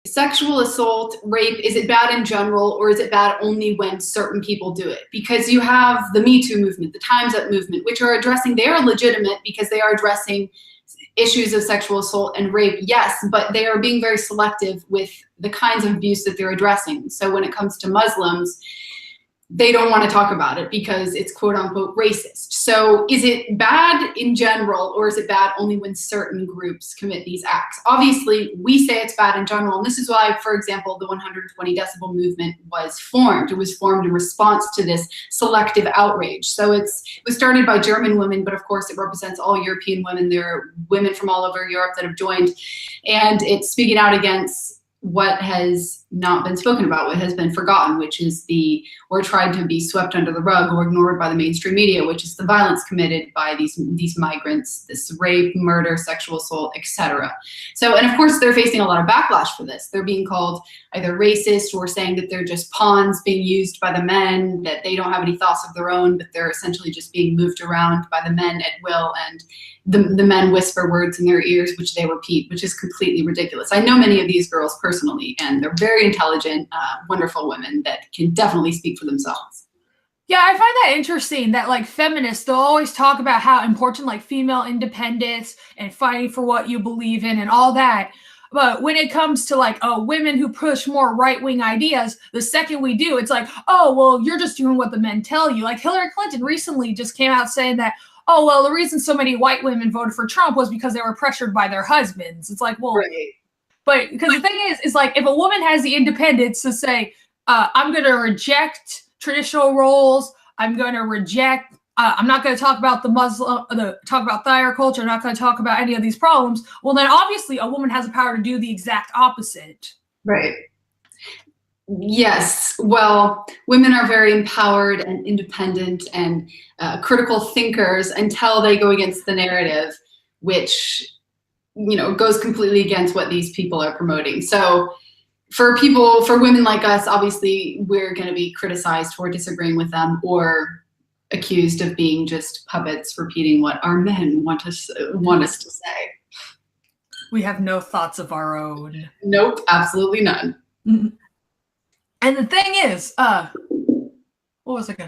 Sexual assault, rape, is it bad in general, or is it bad only when certain people do it? Because you have the Me Too movement, the Time's Up movement, which are addressing, they are legitimate because they are addressing issues of sexual assault and rape, yes, but they are being very selective with the kinds of abuse that they're addressing. So when it comes to Muslims, they don't want to talk about it because it's quote unquote racist. So is it bad in general, or is it bad only when certain groups commit these acts? Obviously, we say it's bad in general. And this is why, for example, the 120 decibel movement was formed. It was formed in response to this selective outrage. So it was started by German women, but of course it represents all European women. There are women from all over Europe that have joined, and it's speaking out against what has not been spoken about, what has been forgotten, which is or tried to be swept under the rug or ignored by the mainstream media, which is the violence committed by these migrants, this rape, murder, sexual assault, etc. So, and of course, they're facing a lot of backlash for this. They're being called either racist or saying that they're just pawns being used by the men, that they don't have any thoughts of their own, but they're essentially just being moved around by the men at will, and the men whisper words in their ears, which they repeat, which is completely ridiculous. I know many of these girls personally, and they're very intelligent, wonderful women that can definitely speak for themselves. Yeah, I find that interesting that like feminists, they'll always talk about how important like female independence and fighting for what you believe in and all that. But when it comes to like women who push more right-wing ideas, the second we do, it's like, oh, well, you're just doing what the men tell you. Like Hillary Clinton recently just came out saying that, oh, well, the reason so many white women voted for Trump was because they were pressured by their husbands. It's like, well, right. But because the thing is like, if a woman has the independence to say, I'm going to reject traditional roles, I'm going to reject, I'm not going to talk about talk about thyroid culture, I'm not going to talk about any of these problems, well, then obviously a woman has the power to do the exact opposite. Right. Yes, well, women are very empowered and independent and critical thinkers until they go against the narrative, which, you know, goes completely against what these people are promoting. So for women like us, obviously we're going to be criticized for disagreeing with them or accused of being just puppets repeating what our men want us to say. We have no thoughts of our own. Nope, absolutely none. And the thing is, what was I going to